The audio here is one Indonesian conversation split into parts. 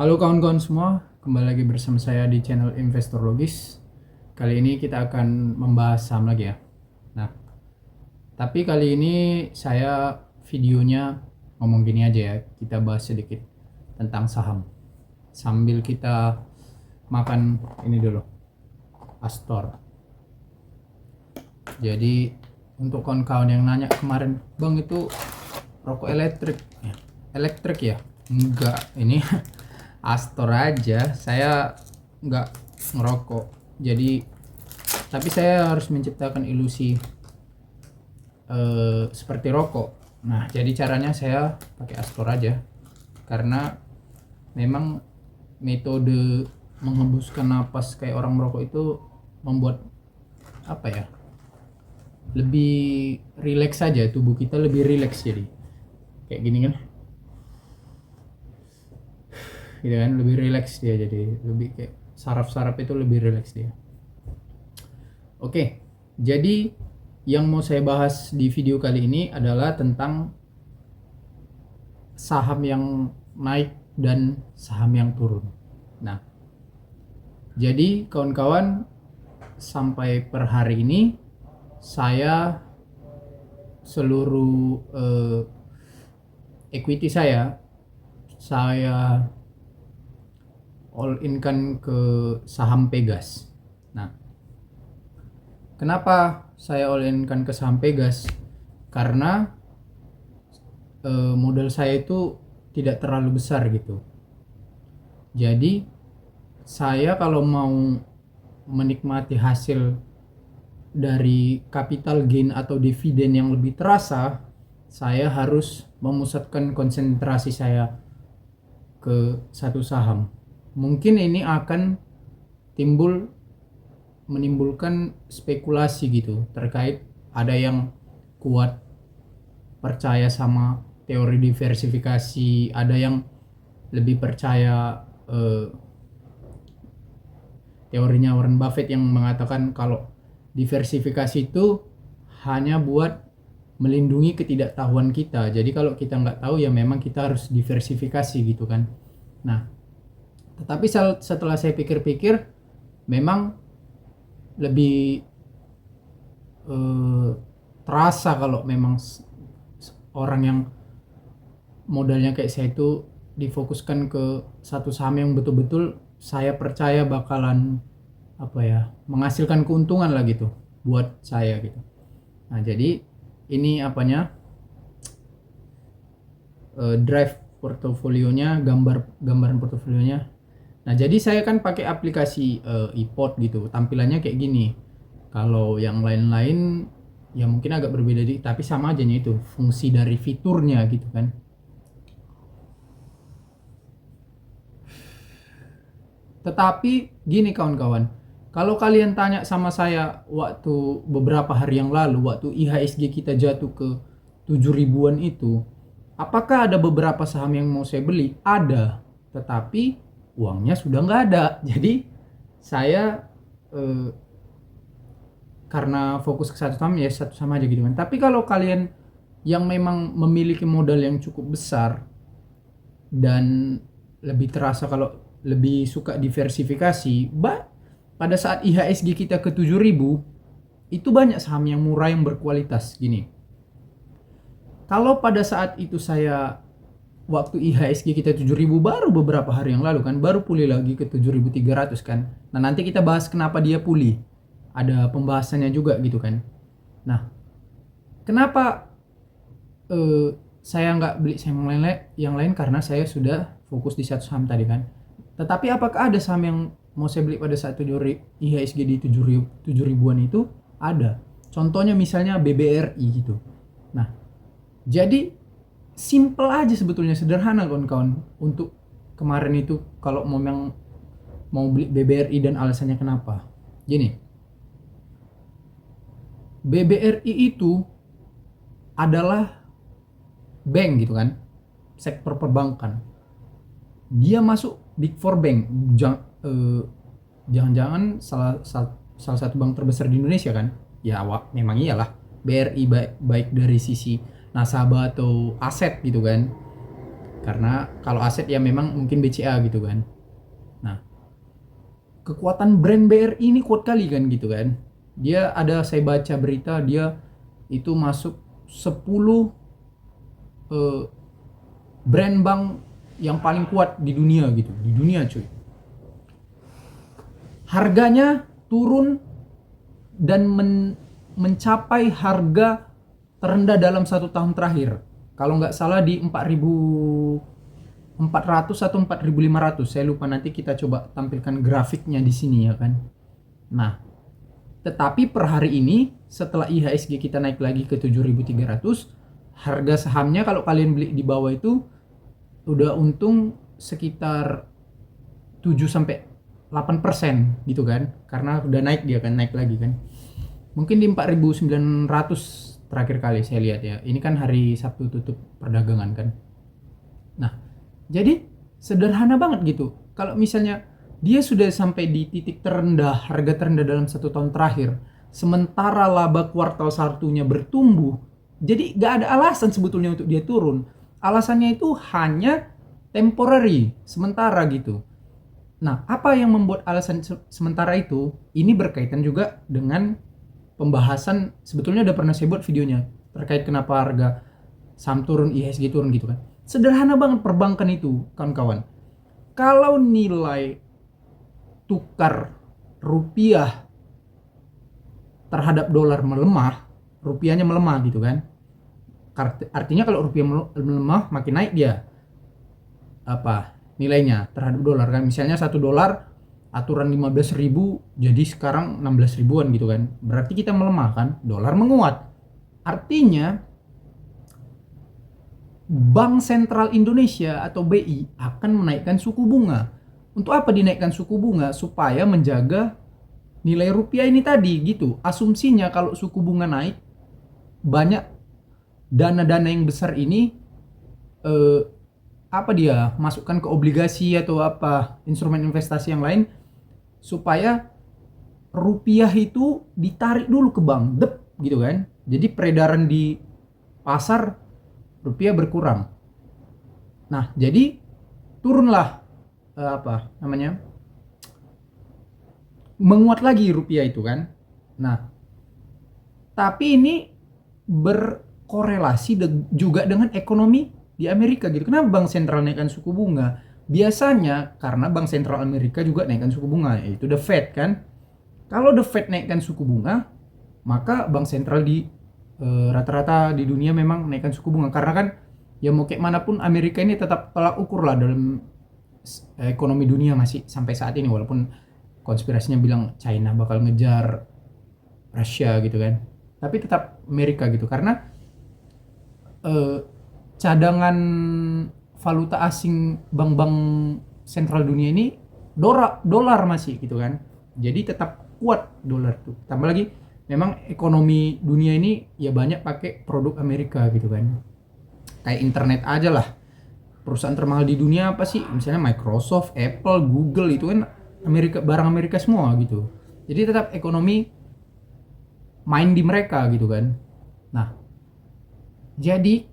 Halo kawan-kawan semua, kembali lagi bersama saya di channel Investor Logis. Kali ini kita akan membahas saham lagi ya. Nah, tapi kali ini saya videonya ngomong gini aja ya, kita bahas sedikit tentang saham. Sambil kita makan ini dulu, Astor. Jadi untuk kawan-kawan yang nanya kemarin, Bang itu rokok elektrik ya? Enggak, ini Astor aja. Saya enggak ngerokok. Jadi tapi saya harus menciptakan ilusi seperti rokok. Nah, jadi caranya saya pakai Astor aja. Karena memang metode menghembuskan napas kayak orang merokok itu membuat apa ya? Lebih rileks saja, tubuh kita lebih rileks jadi. Kayak gini kan? Gitu kan, lebih rileks dia, jadi lebih kayak saraf-saraf itu lebih rileks dia. Oke, jadi yang mau saya bahas di video kali ini adalah tentang saham yang naik dan saham yang turun. Nah, jadi kawan-kawan, sampai per hari ini saya seluruh equity saya all in kan ke saham Pegas. Nah, kenapa saya all in kan ke saham Pegas? Karena modal saya itu tidak terlalu besar gitu. Jadi saya kalau mau menikmati hasil dari capital gain atau dividen yang lebih terasa, saya harus memusatkan konsentrasi saya ke satu saham. Mungkin ini akan menimbulkan spekulasi gitu terkait ada yang kuat percaya sama teori diversifikasi, ada yang lebih percaya teorinya Warren Buffett yang mengatakan kalau diversifikasi itu hanya buat melindungi ketidaktahuan kita. Jadi kalau kita nggak tahu ya memang kita harus diversifikasi gitu kan. Nah, tetapi setelah saya pikir-pikir, memang lebih terasa kalau memang orang yang modalnya kayak saya itu difokuskan ke satu saham yang betul-betul saya percaya bakalan menghasilkan keuntungan lah gitu buat saya gitu. Nah, jadi ini drive portofolionya, gambaran portofolionya. Nah, jadi saya kan pakai aplikasi iPod gitu, tampilannya kayak gini. Kalau yang lain-lain ya mungkin agak berbeda tapi sama aja nih itu fungsi dari fiturnya gitu kan. Tetapi gini kawan-kawan, kalau kalian tanya sama saya waktu beberapa hari yang lalu, waktu IHSG kita jatuh ke 7 ribuan itu, apakah ada beberapa saham yang mau saya beli? Ada, tetapi uangnya sudah nggak ada. Jadi saya karena fokus ke satu saham ya satu sama aja gitu kan. Tapi kalau kalian yang memang memiliki modal yang cukup besar dan lebih terasa kalau lebih suka diversifikasi, pada saat IHSG kita ke 7000 itu banyak saham yang murah yang berkualitas gini. Kalau pada saat itu saya waktu IHSG kita 7000 baru beberapa hari yang lalu kan, baru pulih lagi ke 7300 kan. Nah, nanti kita bahas kenapa dia pulih. Ada pembahasannya juga gitu kan. Nah, kenapa saya nggak beli saham yang lain karena saya sudah fokus di satu saham tadi kan. Tetapi apakah ada saham yang mau saya beli pada saat IHSG di 7 ribuan itu? Ada. Contohnya misalnya BBRI gitu. Nah, jadi simple aja sebetulnya, sederhana kawan-kawan. Untuk kemarin itu kalau mau beli BBRI dan alasannya kenapa. Gini, BBRI itu adalah bank gitu kan, sektor perbankan. Dia masuk Big Four bank, jangan-jangan salah satu bank terbesar di Indonesia kan? Ya memang iyalah. BRI baik dari sisi nasabah atau aset gitu kan. Karena kalau aset ya memang mungkin BCA gitu kan. Nah, kekuatan brand BRI ini kuat kali kan gitu kan. Dia ada, saya baca berita dia itu masuk 10 brand bank yang paling kuat di dunia gitu. Di dunia cuy. Harganya turun dan mencapai harga terendah dalam 1 tahun terakhir. Kalau nggak salah di 4.400 atau 4.500, saya lupa, nanti kita coba tampilkan grafiknya di sini ya kan. Nah, tetapi per hari ini setelah IHSG kita naik lagi ke 7.300, harga sahamnya kalau kalian beli di bawah itu udah untung sekitar 7 sampai 8% gitu kan, karena udah naik, dia kan naik lagi kan. Mungkin di 4.900 terakhir kali saya lihat ya. Ini kan hari Sabtu tutup perdagangan kan. Nah, jadi sederhana banget gitu. Kalau misalnya dia sudah sampai di titik terendah, harga terendah dalam 1 tahun terakhir, sementara laba kuartal satunya bertumbuh, jadi gak ada alasan sebetulnya untuk dia turun. Alasannya itu hanya temporary, sementara gitu. Nah, apa yang membuat alasan sementara itu? Ini berkaitan juga dengan pembahasan, sebetulnya udah pernah saya buat videonya terkait kenapa harga saham turun, IHSG turun gitu kan. Sederhana banget perbankan itu, kawan-kawan. Kalau nilai tukar rupiah terhadap dolar melemah, rupiahnya melemah gitu kan. Artinya kalau rupiah melemah, makin naik dia nilainya terhadap dolar kan. Misalnya $1 aturan 15.000 jadi sekarang 16 ribuan gitu kan. Berarti kita melemah kan, dolar menguat. Artinya Bank Sentral Indonesia atau BI akan menaikkan suku bunga. Untuk apa dinaikkan suku bunga? Supaya menjaga nilai rupiah ini tadi gitu. Asumsinya kalau suku bunga naik, banyak dana-dana yang besar ini masukkan ke obligasi atau instrumen investasi yang lain, supaya rupiah itu ditarik dulu ke bank, gitu kan. Jadi peredaran di pasar rupiah berkurang. Nah, jadi turunlah menguat lagi rupiah itu kan. Nah, tapi ini berkorelasi juga dengan ekonomi di Amerika gitu. Kenapa bank sentral naikkan suku bunga? Biasanya karena bank sentral Amerika juga naikkan suku bunga, yaitu The Fed kan. Kalau The Fed naikkan suku bunga, maka bank sentral di rata-rata di dunia memang naikkan suku bunga, karena kan ya mau kayak manapun Amerika ini tetap tolak ukur lah dalam ekonomi dunia masih sampai saat ini, walaupun konspirasinya bilang China bakal ngejar Rusia gitu kan, tapi tetap Amerika gitu, karena cadangan valuta asing bank-bank sentral dunia ini dolar masih gitu kan, jadi tetap kuat dolar tuh. Tambah lagi memang ekonomi dunia ini ya banyak pakai produk Amerika gitu kan, kayak internet aja lah, perusahaan termahal di dunia apa sih, misalnya Microsoft, Apple, Google, itu kan Amerika, barang Amerika semua gitu. Jadi tetap ekonomi main di mereka gitu kan. Nah, jadi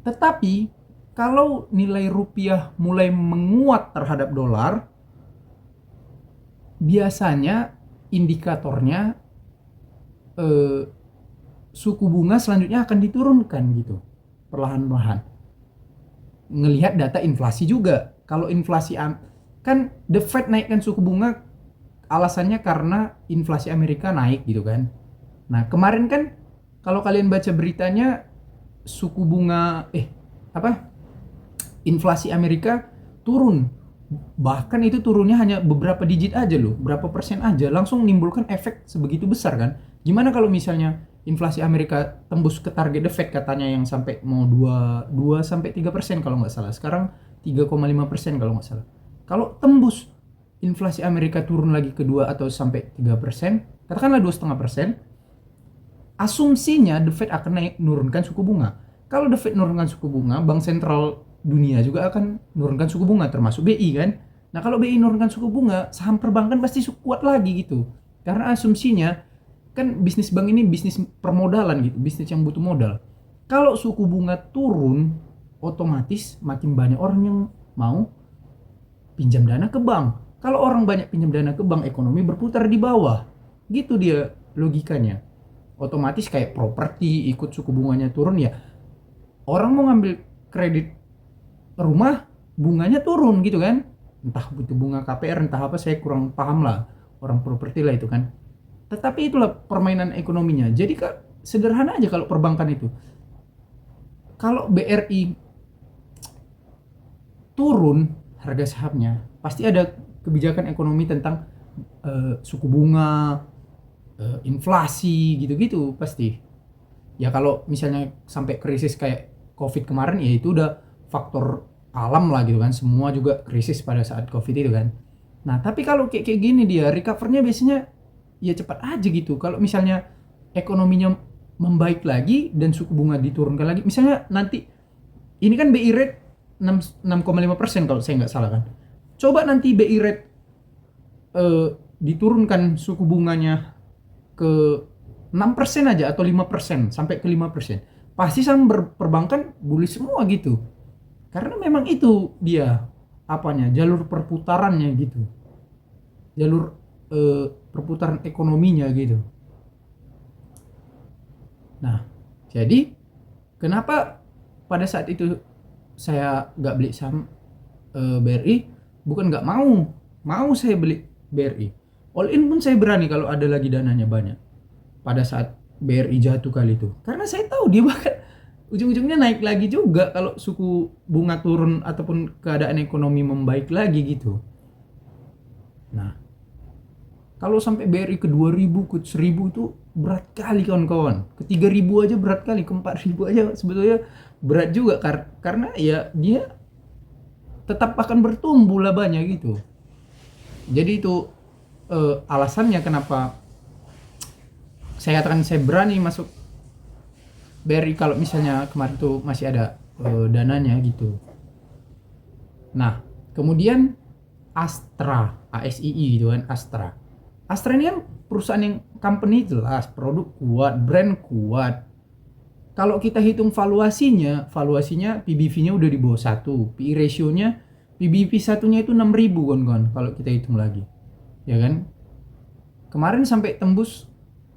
tetapi kalau nilai rupiah mulai menguat terhadap dolar, biasanya indikatornya suku bunga selanjutnya akan diturunkan gitu, perlahan-lahan. Ngelihat data inflasi juga. Kalau inflasi kan The Fed naikkan suku bunga alasannya karena inflasi Amerika naik gitu kan. Nah, kemarin kan kalau kalian baca beritanya, suku bunga inflasi Amerika turun. Bahkan itu turunnya hanya beberapa digit aja loh, berapa persen aja, langsung menimbulkan efek sebegitu besar kan. Gimana kalau misalnya inflasi Amerika tembus ke target The Fed katanya yang sampai mau 2 sampai 3% kalau nggak salah. Sekarang 3,5% kalau nggak salah. Kalau tembus inflasi Amerika turun lagi ke 2 atau sampai 3%, katakanlah 2,5%, asumsinya The Fed akan nurunkan suku bunga. Kalau The Fed nurunkan suku bunga, bank sentral dunia juga akan nurunkan suku bunga, termasuk BI kan. Nah, kalau BI nurunkan suku bunga, saham perbankan pasti kuat lagi gitu. Karena asumsinya kan bisnis bank ini bisnis permodalan gitu, bisnis yang butuh modal. Kalau suku bunga turun, otomatis makin banyak orang yang mau pinjam dana ke bank. Kalau orang banyak pinjam dana ke bank, ekonomi berputar di bawah. Gitu dia logikanya. Otomatis kayak properti ikut suku bunganya turun ya. Orang mau ngambil kredit rumah, bunganya turun gitu kan. Entah itu bunga KPR, entah apa, saya kurang paham lah. Orang properti lah itu kan. Tetapi itulah permainan ekonominya. Jadi sederhana aja kalau perbankan itu. Kalau BRI turun harga sahamnya, pasti ada kebijakan ekonomi tentang suku bunga, inflasi gitu-gitu pasti. Ya kalau misalnya sampai krisis kayak Covid kemarin, ya itu udah faktor alam lah gitu kan. Semua juga krisis pada saat Covid itu kan. Nah, tapi kalau kayak gini dia recovernya biasanya ya cepat aja gitu. Kalau misalnya ekonominya membaik lagi dan suku bunga diturunkan lagi, misalnya nanti ini kan BI rate 6,5% kalau saya nggak salah kan. Coba nanti BI rate diturunkan suku bunganya ke 6% aja atau 5% sampai ke 5%. Pasti saham perbankan bullish semua gitu. Karena memang itu dia jalur perputarannya gitu. Jalur perputaran ekonominya gitu. Nah, jadi kenapa pada saat itu saya nggak beli saham BRI? Bukan nggak mau saya beli BRI. All in pun saya berani kalau ada lagi dananya banyak. Pada saat BRI jatuh kali itu, karena saya tahu dia bakal ujung-ujungnya naik lagi juga kalau suku bunga turun ataupun keadaan ekonomi membaik lagi gitu. Nah, kalau sampai BRI ke 2000, ke 1000 itu berat kali kawan-kawan. Ke 3000 aja berat kali, ke 4000 aja sebetulnya berat juga karena ya dia tetap akan bertumbuh labanya gitu. Jadi itu alasannya kenapa saya katakan saya berani masuk BRI kalau misalnya kemarin tuh masih ada dananya gitu. Nah, kemudian Astra, ASII gitu kan, Astra. Astra ini kan perusahaan yang company jelas, produk kuat, brand kuat. Kalau kita hitung valuasinya PBV-nya udah di bawah 1, PE ratio-nya, PBV satunya itu 6.000 kan kalau kita hitung lagi. Ya kan? Kemarin sampai tembus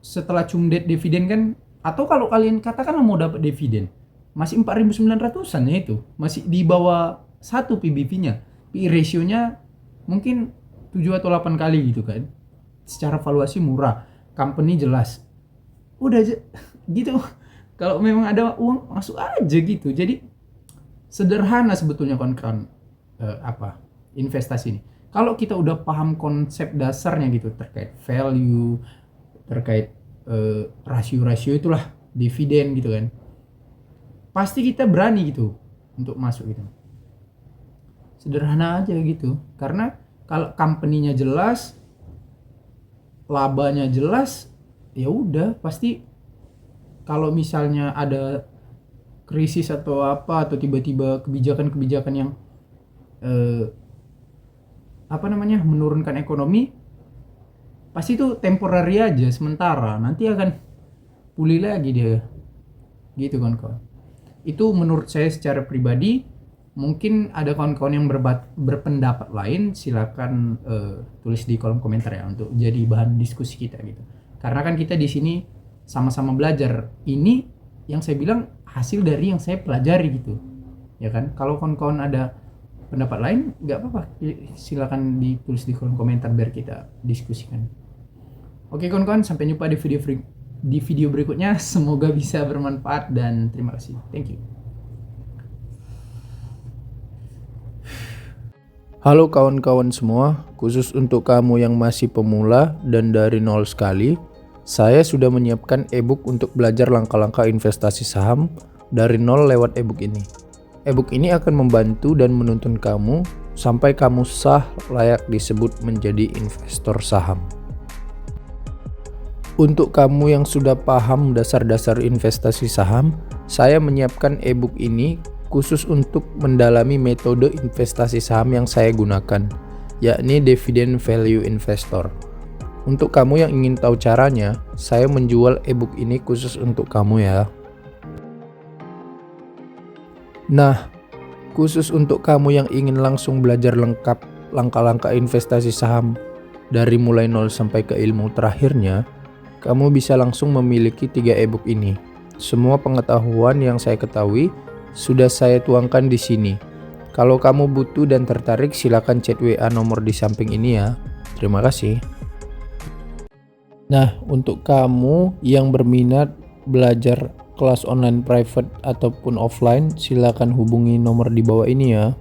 setelah cumdet dividen kan, atau kalau kalian katakanlah mau dapat dividen, masih 4.900-an ya itu. Masih di bawah 1 PBV-nya. PE ratio-nya mungkin 7 atau 8 kali gitu kan. Secara valuasi murah, company jelas. Udah aja gitu. Kalau memang ada uang masuk aja gitu. Jadi sederhana sebetulnya kawan-kawan investasi ini. Kalau kita udah paham konsep dasarnya gitu terkait value, terkait rasio-rasio itulah dividen gitu kan. Pasti kita berani gitu untuk masuk gitu. Sederhana aja gitu. Karena kalau company-nya jelas, labanya jelas, ya udah pasti kalau misalnya ada krisis atau apa, atau tiba-tiba kebijakan-kebijakan yang menurunkan ekonomi, pasti itu temporary aja, sementara, nanti akan pulih lagi dia gitu kan kawan. Itu menurut saya secara pribadi. Mungkin ada kawan-kawan yang berpendapat lain, silakan tulis di kolom komentar ya untuk jadi bahan diskusi kita gitu. Karena kan kita di sini sama-sama belajar. Ini yang saya bilang hasil dari yang saya pelajari gitu. Ya kan? Kalau kawan-kawan ada pendapat lain, nggak apa-apa, silakan ditulis di kolom komentar biar kita diskusikan. Oke kawan-kawan, sampai jumpa di video berikutnya. Semoga bisa bermanfaat dan terima kasih. Thank you. Halo kawan-kawan semua, khusus untuk kamu yang masih pemula dan dari nol sekali, saya sudah menyiapkan ebook untuk belajar langkah-langkah investasi saham dari nol lewat ebook ini. Ebook ini akan membantu dan menuntun kamu sampai kamu sah layak disebut menjadi investor saham. Untuk kamu yang sudah paham dasar-dasar investasi saham, saya menyiapkan ebook ini khusus untuk mendalami metode investasi saham yang saya gunakan, yakni Dividend Value Investor. Untuk kamu yang ingin tahu caranya, saya menjual ebook ini khusus untuk kamu ya. Nah, Khusus untuk kamu yang ingin langsung belajar lengkap langkah-langkah investasi saham dari mulai nol sampai ke ilmu terakhirnya, kamu bisa langsung memiliki 3 ebook ini. Semua pengetahuan yang saya ketahui sudah saya tuangkan di sini. Kalau kamu butuh dan tertarik, silakan chat WA nomor di samping ini ya. Terima kasih. Nah, untuk kamu yang berminat belajar kelas online private ataupun offline, silakan hubungi nomor di bawah ini ya.